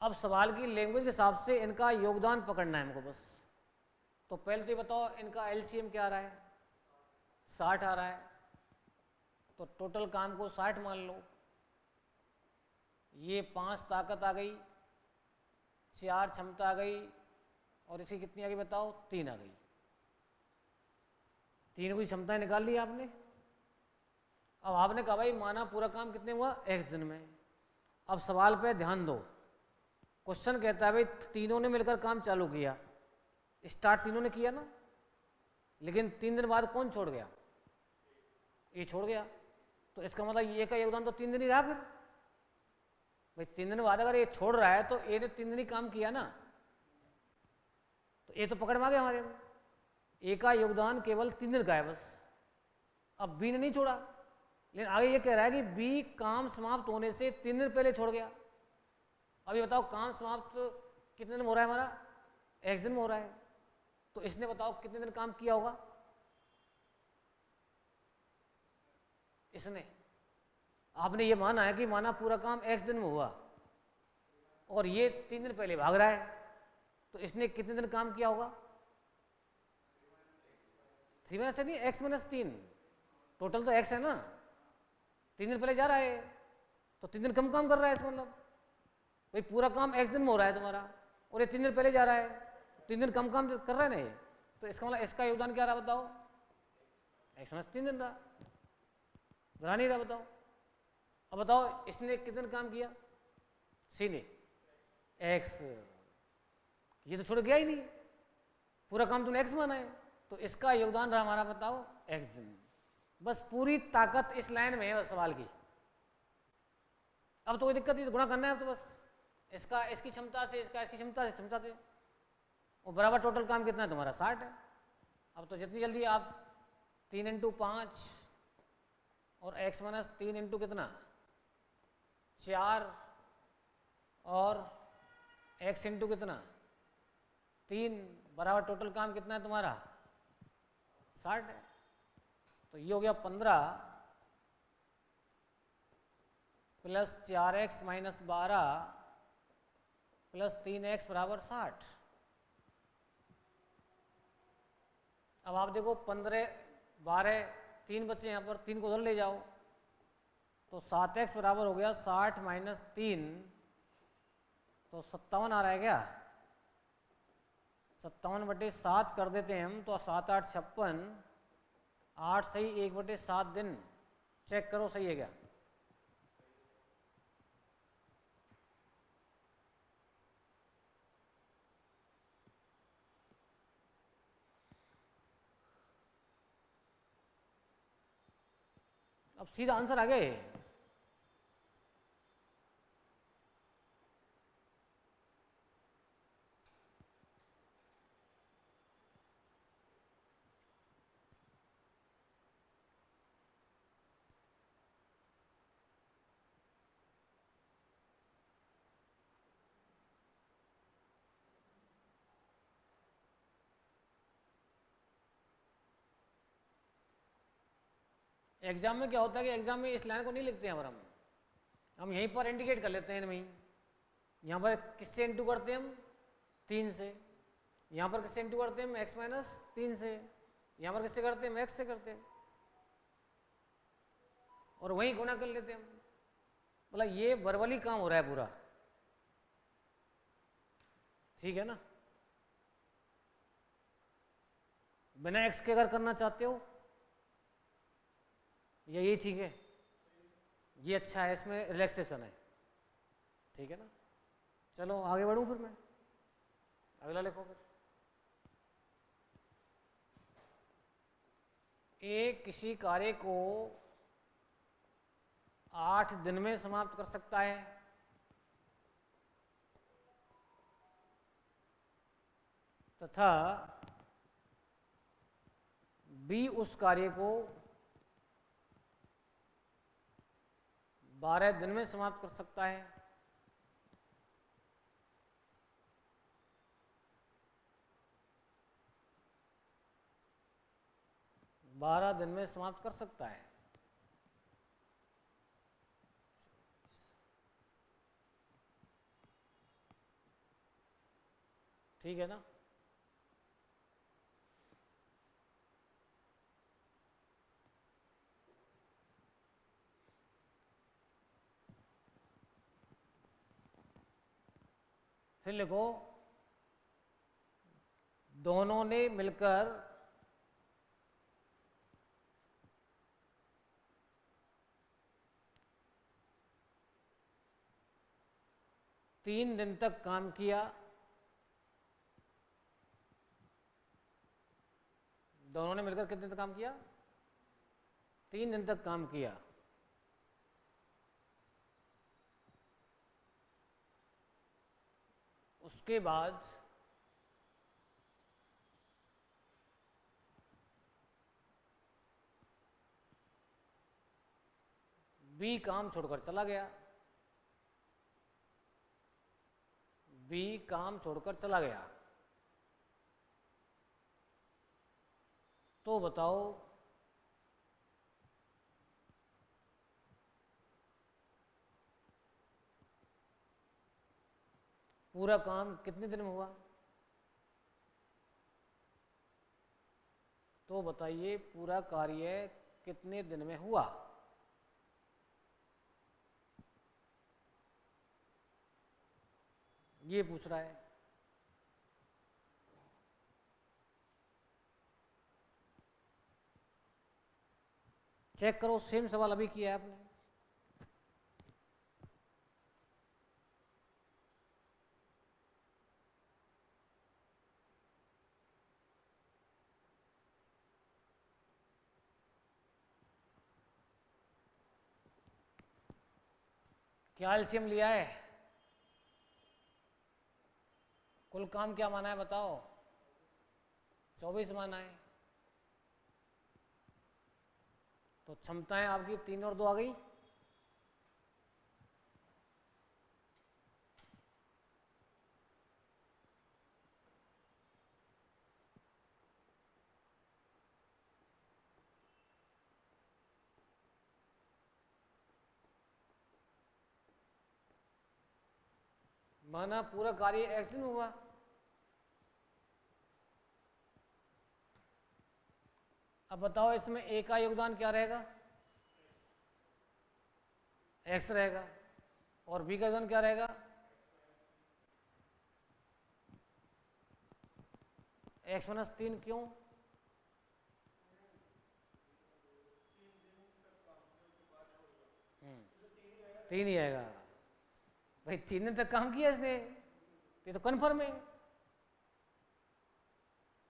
अब सवाल की लैंग्वेज के हिसाब से इनका योगदान पकड़ना है हमको बस। तो पहले तो ये बताओ इनका एलसीएम क्या आ रहा है, 60 आ रहा है, तो टोटल काम को 60 मान लो। ये 5 ताकत आ गई, 4 क्षमता आ गई, और इसकी कितनी आ गई बताओ, 3 आ गई। 3 की क्षमताएं निकाल ली आपने। अब आपने कहा भाई माना पूरा काम कितने हुआ, x दिन में। अब सवाल पे ध्यान दो, क्वेश्चन कहता है भाई तीनों ने मिलकर काम चालू किया, स्टार्ट तीनों ने किया ना, लेकिन 3 दिन बाद कौन छोड़ गया, ये छोड़ गया। तो इसका मतलब ये का योगदान तो 3 दिन ही रहा। फिर भाई 3 दिन बाद अगर ये छोड़ रहा है तो ए ने 3 दिन ही काम किया ना, तो ये तो पकड़ में आ गया हमारे में। ए का योगदान केवल 3 दिन का है बस। अब बी ने नहीं छोड़ा, लेकिन आगे ये कह रहा है कि बी काम समाप्त होने से 3 दिन पहले छोड़ गया। अभी बताओ काम समाप्त कितने दिन में हो रहा है हमारा, x दिन में हो रहा है। तो इसने बताओ कितने दिन काम किया होगा, इसने। आपने ये माना है कि माना पूरा काम x दिन में हुआ और ये 3 दिन पहले भाग रहा है, तो इसने कितने दिन काम किया होगा, 3 माइनस नहीं, x माइनस 3। टोटल तो x है ना, 3 दिन पहले जा रहा है तो 3 दिन कम काम कर रहा है। इसका मतलब भाई पूरा काम x दिन में हो रहा है तुम्हारा, और ये 3 दिन पहले जा रहा है, 3 दिन कम काम कर रहा है ना ये। तो इसका मतलब इसका योगदान क्या रहा बताओ, x माइनस 3 दिन रहा नहीं रहा। बताओ अब बताओ इसने कितने दिन काम किया, सी ने, x, ये तो छोड़ गया ही नहीं, पूरा काम तुमने x माना है, तो इसका योगदान रहा हमारा बताओ x दिन। बस पूरी ताकत इस लाइन में है बस सवाल की। अब तो कोई दिक्कत नहीं, गुणा करना है अब तो बस, इसका इसकी क्षमता से, इसका इसकी क्षमता से, और बराबर टोटल काम कितना है तुम्हारा, 60 है। अब तो जितनी जल्दी आप 3 इंटू 5 और x माइनस 3 इंटू कितना 4 और x इंटू कितना 3 बराबर टोटल काम कितना है तुम्हारा 60 है। तो ये हो गया 15 plus 4x minus 12 plus 3x बराबर 60। अब आप देखो 15 12 3 बचे यहाँ पर, 3 को उधर ले जाओ तो 7x बराबर हो गया 60 माइनस 3, तो 57 आ रहा है क्या, 57/7 कर देते हैं हम, तो 7 8 56, 8 सही 1/7 दिन। चेक करो सही है क्या। अब सीधा आंसर आ गए। एग्जाम में क्या होता है कि एग्जाम में इस लाइन को नहीं लिखते हैं, और हम यहीं पर इंडिकेट कर लेते हैं इनमें। यहाँ पर किससे इंटू करते हैं हम 3 से, यहाँ पर किससे इंटू करते हैं हम x माइनस 3 से, यहाँ पर किससे करते हैं हम x से करते हैं, और वहीं गुणा कर लेते हैं हम। मतलब ये वर्बली काम हो रहा है पूरा, ठीक है ना। बिना x के अगर करना चाहते हो ये ठीक है, ये अच्छा है, इसमें रिलैक्सेशन है, ठीक है ना। चलो आगे बढ़ूं फिर मैं, अगला लिखो फिर। एक किसी कार्य को 8 दिन में समाप्त कर सकता है, तथा बी उस कार्य को 12 दिन में समाप्त कर सकता है। बारह दिन में समाप्त कर सकता है। ठीक है ना? फिर लिखो, दोनों ने मिलकर 3 दिन तक काम किया। दोनों ने मिलकर कितने दिन तक काम किया? 3 दिन तक काम किया। उसके बाद बी काम छोड़कर चला गया। बी काम छोड़कर चला गया। तो बताओ पूरा काम कितने दिन में हुआ? तो बताइए पूरा कार्य कितने दिन में हुआ? ये पूछ रहा है। चेक करो, सेम सवाल अभी किया है आपने। क्या एलसीएम लिया है? कुल काम क्या माना है बताओ? 24 माना है। तो क्षमताएं आपकी 3 और 2 आ गई। माना पूरा कार्य एक्स दिन में हुआ। अब बताओ इसमें ए का योगदान क्या रहेगा? एक्स रहेगा। और बी का योगदान क्या रहेगा? X minus 3। क्यों? तीन ही आएगा भाई। 3 दिन तक काम किया इसने, ये तो कन्फर्म है।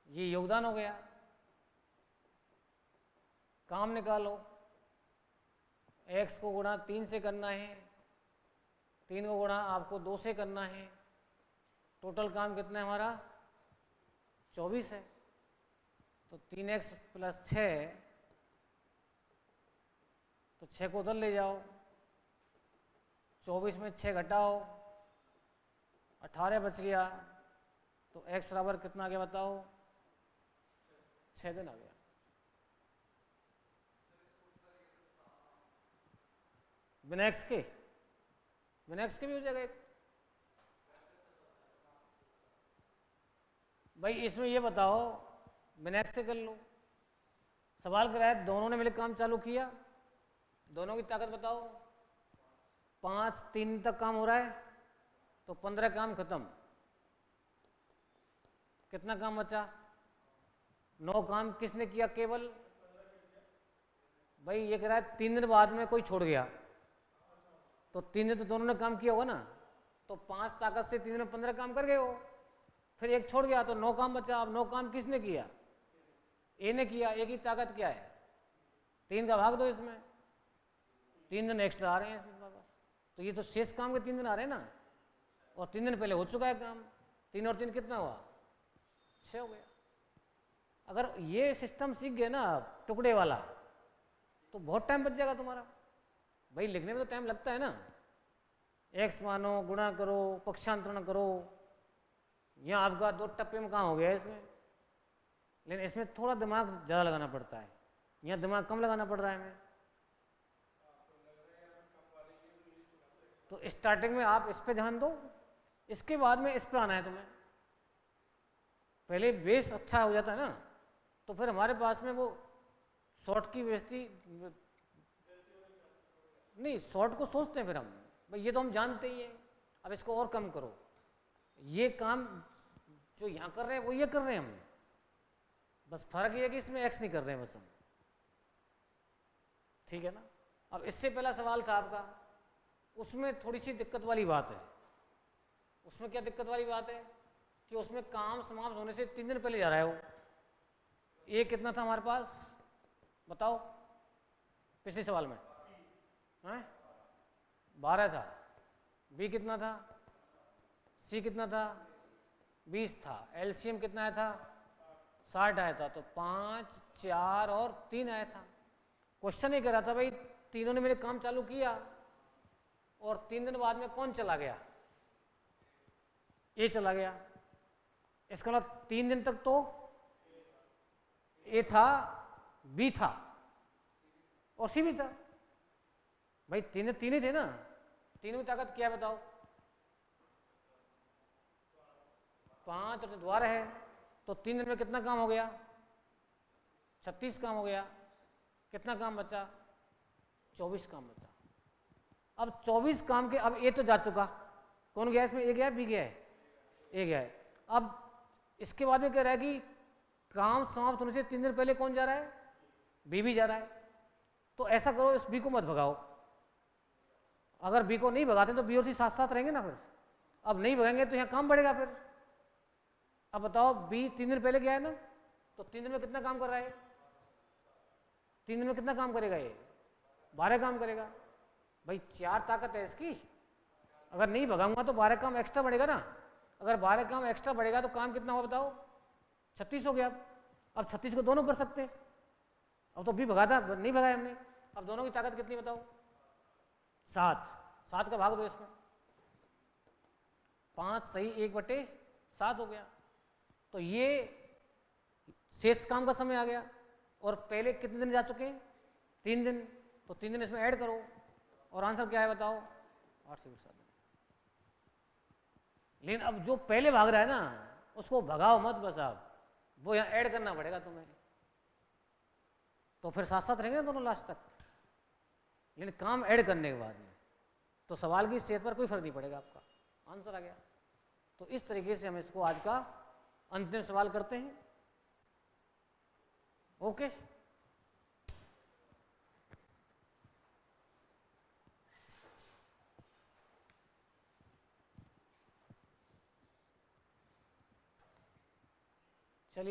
ये योगदान हो गया। काम निकालो। x को गुणा 3 से करना है, 3 को गुणा आपको 2 से करना है। टोटल काम कितना है हमारा? 24 है। तो 3x प्लस 6, तो 6 को उधर ले जाओ। 24 में 6 घटाओ, 18 बच गया। तो x बराबर कितना आ गया बताओ? 6 दिन आ गया। बिना एक्स के, बिना एक्स के भी हो जाएगा एक। भाई इसमें ये बताओ, बिना एक्स से कर लो। सवाल कराया दोनों ने मिलकर काम चालू किया। दोनों की ताकत बताओ। 5 3 तक काम हो रहा है, तो 15 काम खत्म। कितना काम बचा? 9 काम किसने किया केवल? भाई ये कह रहा है 3 दिन बाद में कोई छोड़ गया, तो 3 दिन तो दोनों ने काम किया होगा ना। तो 5 ताकत से 3 दिन में 15 काम कर गए हो। फिर एक छोड़ गया तो 9 काम बचा। अब 9 काम किसने किया? ए ने किया। ए की ताकत क्या है? 3 का भाग दो इसमें। 3 दिन एक्स्ट्रा आ रहे हैं इसमें बस। तो ये तो शेष काम के 3 दिन आ रहे हैं ना, और 3 दिन पहले हो चुका है काम। 3 और 3 कितना हुआ? 6 हो गया। अगर ये सिस्टम सीख गए ना टुकड़े वाला, तो बहुत टाइम बच जाएगा तुम्हारा। भाई लिखने में तो टाइम लगता है ना, एक्स मानो, गुणा करो, पक्षांतरण करो, यहाँ आपका 2 टप्पे में काम हो गया है इसमें। लेकिन इसमें थोड़ा दिमाग ज़्यादा लगाना पड़ता है, यहाँ दिमाग कम लगाना पड़ रहा है हमें। तो स्टार्टिंग में आप इस पे ध्यान दो, इसके बाद में इस पे आना है तुम्हें। पहले बेस अच्छा हो जाता है ना, तो फिर हमारे पास में वो शॉर्ट की बेइज्जती नहीं, शॉर्ट को सोचते हैं फिर हम, भाई ये तो हम जानते ही हैं, अब इसको और कम करो। ये काम जो यहाँ कर रहे हैं वो ये कर रहे हैं हम, बस फर्क ये है कि इसमें एक्स नहीं कर रहे हैं बस हम, ठीक है ना। अब इससे पहला सवाल था आपका, उसमें थोड़ी सी दिक्कत वाली बात है। उसमें क्या दिक्कत वाली बात है कि उसमें काम समाप्त होने से 3 दिन पहले जा रहा है वो। ए कितना था हमारे पास बताओ पिछले सवाल में? हैं 12 था। बी कितना था? सी कितना था? 20 था। एलसीएम कितना आया था? 60 आया था। तो 5, 4 और 3 आया था। क्वेश्चन ये कह रहा था भाई तीनों ने मेरे काम चालू किया और 3 दिन बाद में कौन चला गया? ए चला गया। इसका मतलब 3 दिन तक तो ए था, बी था और सी भी था। भाई तीन ही थे ना, तीनों की ताकत क्या है बताओ? 5 और द्वारा है, तो 3 दिन में कितना काम हो गया? 36 काम हो गया। कितना काम बचा? 24 काम बचा। अब 24 काम के, अब ए तो जा चुका, कौन गया इसमें? ए गया, बी गया है? ए गया है। अब इसके बाद में कह रहा है कि काम समाप्त होने से 3 दिन पहले कौन जा रहा है? बी भी जा रहा है। तो ऐसा करो, इस बी को मत भगाओ। अगर बी को नहीं भगाते तो बी और सी साथ साथ रहेंगे ना फिर। अब नहीं भगाएंगे तो यहाँ काम बढ़ेगा फिर। अब बताओ बी 3 दिन पहले गया है ना, तो 3 दिन में कितना काम कर रहा है? 3 दिन में कितना काम करेगा ये? 12 काम करेगा। भाई 4 ताकत है इसकी, अगर नहीं भगाऊंगा तो 12 काम एक्स्ट्रा बढ़ेगा ना। अगर 12 काम एक्स्ट्रा बढ़ेगा तो काम कितना हुआ बताओ? 36 हो गया। अब 36 को दोनों कर सकते हैं। अब तो बी भगाता नहीं भगाया हमने। अब दोनों की ताकत कितनी बताओ? 7 का भाग दो इसमें। 5 सही 1/7 हो गया। तो ये शेष काम का समय आ गया। और पहले कितने दिन जा चुके हैं? 3 दिन। तो 3 दिन इसमें ऐड करो और आंसर क्या है बताओ? 8 से 7 दिन। लेकिन अब जो पहले भाग रहा है ना उसको भगाओ मत बस, आप वो यहाँ ऐड करना पड़ेगा तुम्हें। तो फिर साथ साथ रहेंगे ना दोनों लास्ट तक। लेकिन काम ऐड करने के बाद में तो सवाल की सेहत पर कोई फर्क नहीं पड़ेगा, आपका आंसर आ गया। तो इस तरीके से हम इसको आज का अंतिम सवाल करते हैं। ओके।